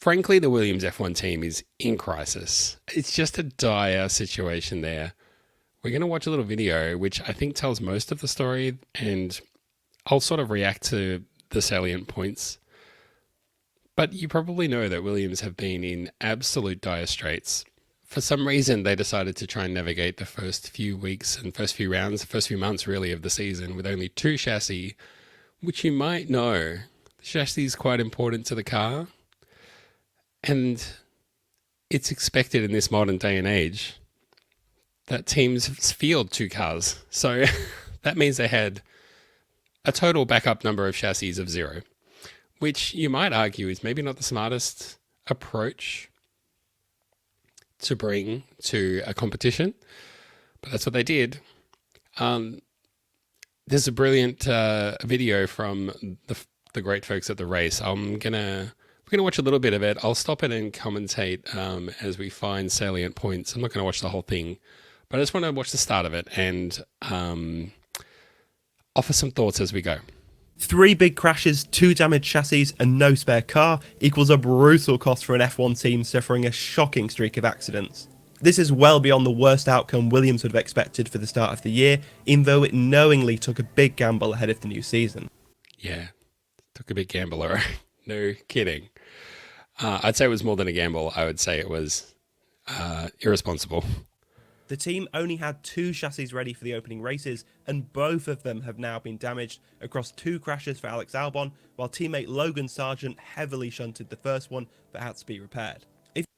Frankly, the Williams F1 team is in crisis. It's just a dire situation there. We're going to watch a little video, which I think tells most of the story, and I'll sort of react to the salient points. But you probably know that Williams have been in absolute dire straits. For some reason, they decided to try and navigate the first few weeks and first few rounds, the first few months really of the season with only two chassis, which you might know. The chassis is quite important to the car. And it's expected in this modern day and age that teams field two cars. So that means they had a total backup number of chassis of 0, which you might argue is maybe not the smartest approach to bring to a competition, but that's what they did. There's a brilliant video from the great folks at the race. We're gonna watch a little bit of it. I'll stop it and commentate as we find salient points. I'm not going to watch the whole thing, but I just want to watch the start of it and offer some thoughts as we go. 3 big crashes, 2 damaged chassis and no spare car equals a brutal cost for an F1 team suffering a shocking streak of accidents. This is well beyond the worst outcome Williams would have expected for the start of the year, even though it knowingly took a big gamble ahead of the new season. Yeah, took a big gamble, all right. No kidding. I'd say it was more than a gamble. I would say it was irresponsible. The team only had 2 chassis ready for the opening races, and both of them have now been damaged across 2 crashes for Alex Albon, while teammate Logan Sargent heavily shunted the first one but had to be repaired.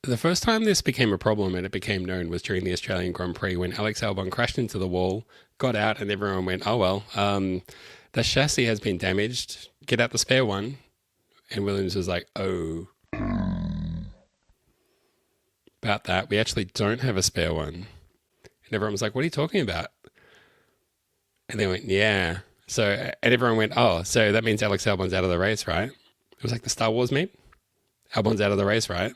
The first time this became a problem and it became known was during the Australian Grand Prix when Alex Albon crashed into the wall, got out, and everyone went, oh well, the chassis has been damaged, get out the spare one. And Williams was like, oh. About that, we actually don't have a spare one. And everyone was like, what are you talking about? And they went, yeah. So, and everyone went, oh, so that means Alex Albon's out of the race, right? It was like the Star Wars meme. Albon's out of the race, right?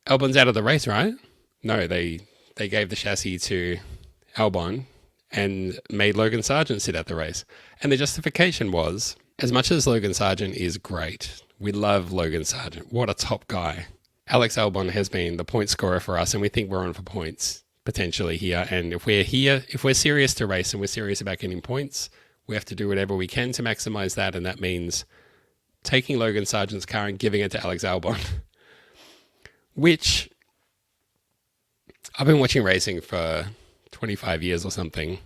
Albon's out of the race, right? No, they gave the chassis to Albon and made Logan Sargent sit out the race. And the justification was, as much as Logan Sargent is great, we love Logan Sargent. What a top guy. Alex Albon has been the point scorer for us, and we think we're on for points potentially here. And if we're serious to race and we're serious about getting points, we have to do whatever we can to maximize that. And that means taking Logan Sargent's car and giving it to Alex Albon, which I've been watching racing for 25 years or something.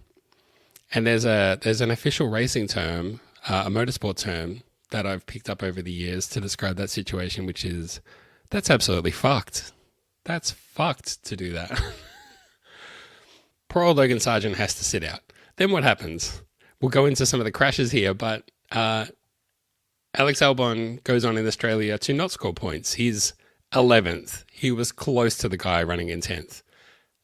And there's an official racing term, a motorsport term that I've picked up over the years to describe that situation, which is, that's absolutely fucked. That's fucked to do that. Poor old Logan Sargent has to sit out. Then what happens? We'll go into some of the crashes here, but Alex Albon goes on in Australia to not score points. He's 11th. He was close to the guy running in 10th.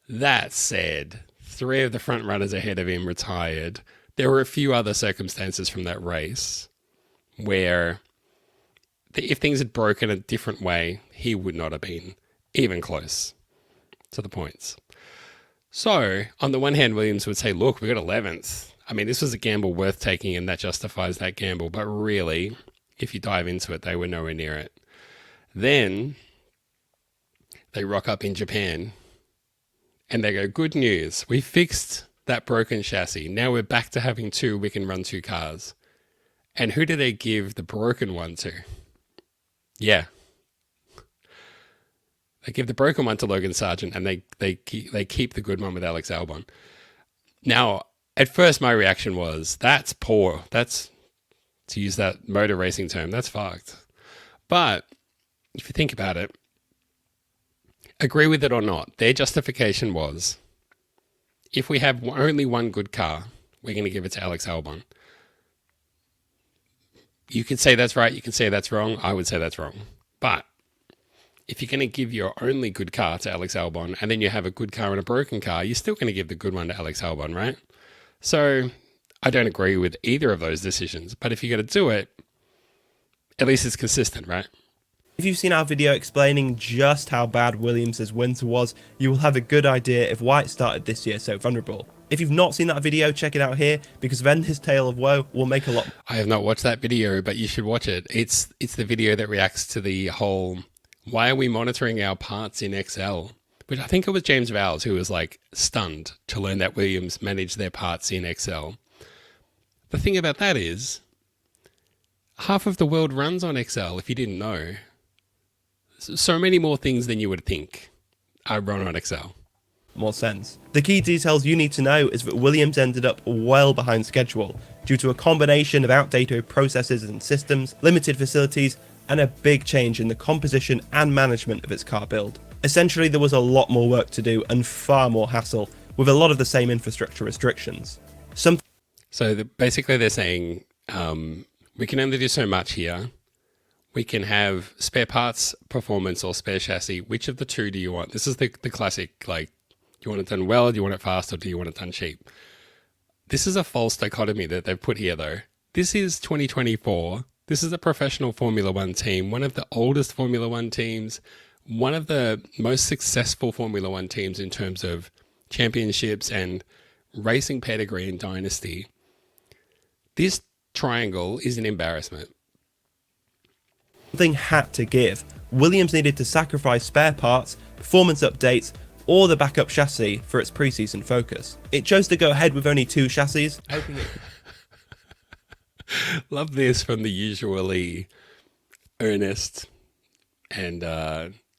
That said, 3 of the front runners ahead of him retired. There were a few other circumstances from that race where if things had broken a different way, he would not have been even close to the points. So, on the one hand, Williams would say, look, we got 11th. I mean, this was a gamble worth taking and that justifies that gamble. But really, if you dive into it, they were nowhere near it. Then they rock up in Japan and they go, good news, we fixed that broken chassis. Now we're back to having 2, we can run 2 cars. And who do they give the broken one to? Yeah. They give the broken one to Logan Sargent and they keep the good one with Alex Albon. Now, at first my reaction was, that's poor. That's, to use that motor racing term, that's fucked. But if you think about it, agree with it or not, their justification was, if we have only one good car, we're going to give it to Alex Albon. You could say that's right, you can say that's wrong, I would say that's wrong. But if you're going to give your only good car to Alex Albon, and then you have a good car and a broken car, you're still going to give the good one to Alex Albon, right? So I don't agree with either of those decisions, but if you're going to do it, at least it's consistent, right? If you've seen our video explaining just how bad Williams' winter was, you will have a good idea of why it started this year so vulnerable. If you've not seen that video, check it out here, because then his tale of woe will make a lot. I have not watched that video, but you should watch it. It's the video that reacts to the whole, why are we monitoring our parts in Excel? Which I think it was James Vowles who was like stunned to learn that Williams managed their parts in Excel. The thing about that is, half of the world runs on Excel, if you didn't know. So many more things than you would think are run on Excel. More sense. The key details you need to know is that Williams ended up well behind schedule due to a combination of outdated processes and systems, limited facilities, and a big change in the composition and management of its car build. Essentially, there was a lot more work to do and far more hassle, with a lot of the same infrastructure restrictions. Basically they're saying, we can only do so much here. We can have spare parts, performance, or spare chassis. Which of the two do you want? This is the classic, like, do you want it done well, do you want it fast, or do you want it done cheap? This is a false dichotomy that they've put here, though. This is 2024. This is a professional Formula One team, one of the oldest Formula One teams, one of the most successful Formula One teams in terms of championships and racing pedigree and dynasty. This triangle is an embarrassment. Something had to give. Williams needed to sacrifice spare parts, performance updates, or the backup chassis for its pre-season focus. It chose to go ahead with only 2 chassis, hoping it... Love this from the usually earnest and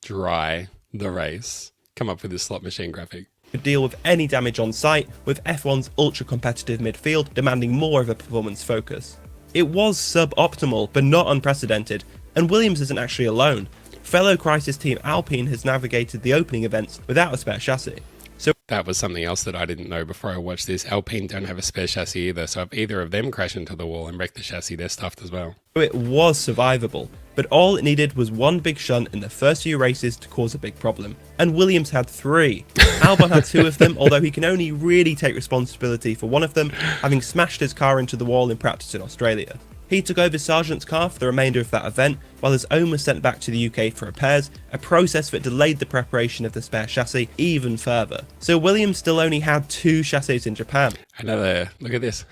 dry the race. Come up with this slot machine graphic. Could deal with any damage on site, with F1's ultra-competitive midfield demanding more of a performance focus. It was suboptimal, but not unprecedented, and Williams isn't actually alone. Fellow Crisis team Alpine has navigated the opening events without a spare chassis. So that was something else that I didn't know before I watched this. Alpine don't have a spare chassis either, so if either of them crash into the wall and wreck the chassis, they're stuffed as well. It was survivable, but all it needed was one big shunt in the first few races to cause a big problem. And Williams had 3. Albon had 2 of them, although he can only really take responsibility for one of them, having smashed his car into the wall in practice in Australia. He took over Sargent's car for the remainder of that event, while his own was sent back to the UK for repairs, a process that delayed the preparation of the spare chassis even further. So Williams still only had 2 chassis in Japan. Another, look at this.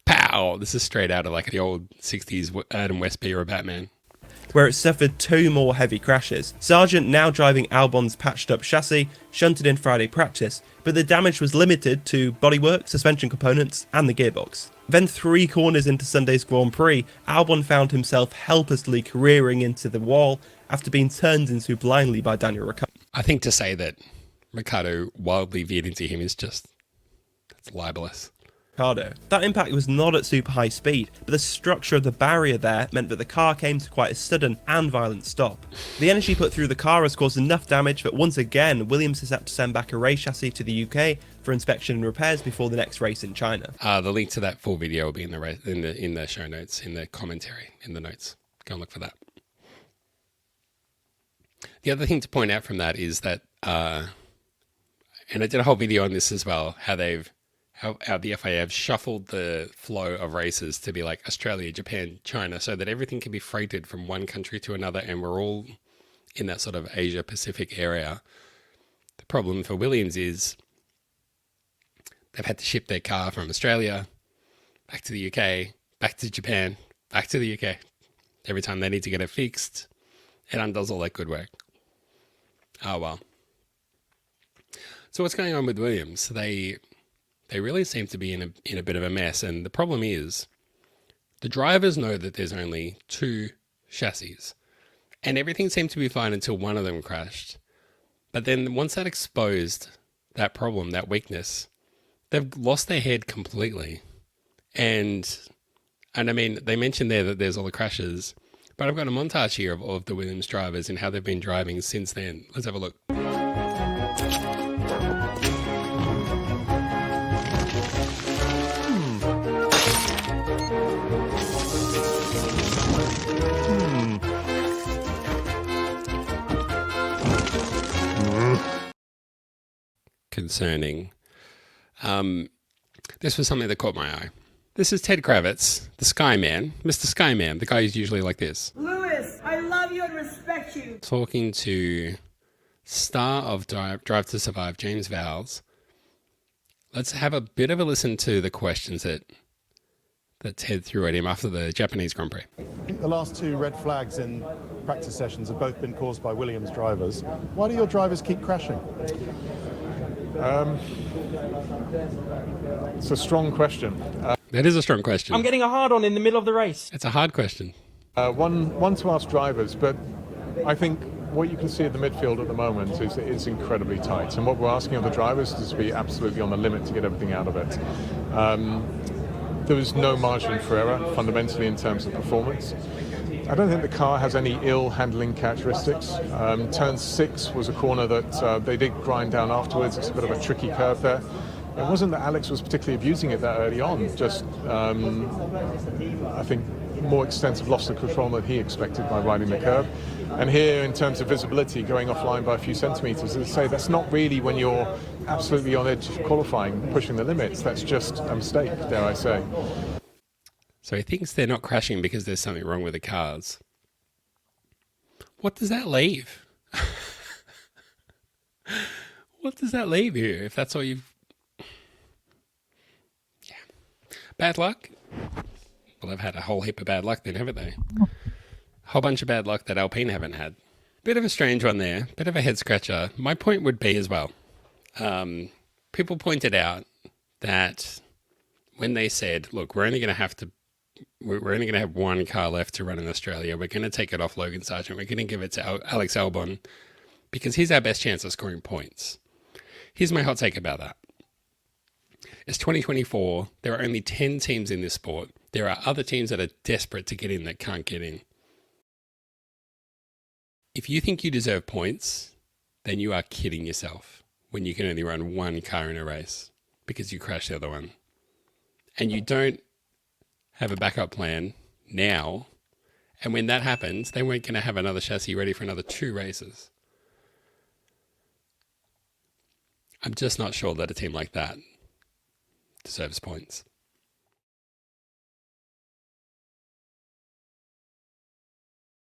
Pow! This is straight out of like the old 60s Adam Westby or Batman. Where it suffered 2 more heavy crashes. Sargent now driving Albon's patched up chassis, shunted in Friday practice, but the damage was limited to bodywork, suspension components, and the gearbox. Then 3 corners into Sunday's Grand Prix, Albon found himself helplessly careering into the wall after being turned into blindly by Daniel Ricciardo. I think to say that Ricciardo wildly veered into him is just, that's libelous. That impact was not at super high speed, but the structure of the barrier there meant that the car came to quite a sudden and violent stop. The energy put through the car has caused enough damage that once again Williams has had to send back a race chassis to the UK for inspection and repairs before the next race in China. The link to that full video will be in the show notes, in the commentary, in the notes. Go and look for that. The other thing to point out from that is that, and I did a whole video on this as well, how the FIA have shuffled the flow of races to be like Australia, Japan, China, so that everything can be freighted from one country to another, and we're all in that sort of Asia Pacific area. The problem for Williams is they've had to ship their car from Australia back to the UK, back to Japan, back to the UK. Every time they need to get it fixed, it undoes all that good work. Oh well. So what's going on with Williams? They really seem to be in a bit of a mess, and the problem is the drivers know that there's only 2 chassis, and everything seemed to be fine until one of them crashed. But then once that exposed that problem, that weakness, they've lost their head completely. And I mean, they mentioned there that there's all the crashes, but I've got a montage here of the Williams drivers and how they've been driving since then. Let's have a look. Concerning. This was something that caught my eye. This is Ted Kravitz, the Skyman, Mr. Skyman, the guy who's usually like this. Lewis, I love you and respect you. Talking to star of Drive to Survive, James Vowles, Let's have a bit of a listen to the questions that Ted threw at him after the Japanese Grand Prix. I think the last 2 red flags in practice sessions have both been caused by Williams drivers. Why do your drivers keep crashing? It's a strong question. That is a strong question. I'm getting a hard on in the middle of the race. It's a hard question. One to ask drivers, but I think what you can see at the midfield at the moment is it's incredibly tight. And what we're asking of the drivers is to be absolutely on the limit to get everything out of it. There was no margin for error, fundamentally, in terms of performance. I don't think the car has any ill handling characteristics. Turn 6 was a corner that they did grind down afterwards. It's a bit of a tricky curve there. It wasn't that Alex was particularly abusing it that early on, just I think more extensive loss of control than he expected by riding the curve. And here, in terms of visibility, going offline by a few centimetres, as I say, that's not really when you're absolutely on edge of qualifying, pushing the limits. That's just a mistake, dare I say. So he thinks they're not crashing because there's something wrong with the cars. What does that leave? What does that leave you if that's all you've... Yeah. Bad luck? Well, they've had a whole heap of bad luck then, haven't they? A whole bunch of bad luck that Alpine haven't had. Bit of a strange one there. Bit of a head scratcher. My point would be as well. People pointed out that when they said, look, we're only going to have one car left to run in Australia. We're going to take it off Logan Sargent. We're going to give it to Alex Albon because he's our best chance of scoring points. Here's my hot take about that. It's 2024. There are only 10 teams in this sport. There are other teams that are desperate to get in that can't get in. If you think you deserve points, then you are kidding yourself when you can only run one car in a race because you crashed the other one. And you don't have a backup plan now. And when that happens, they weren't going to have another chassis ready for another 2 races. I'm just not sure that a team like that deserves points.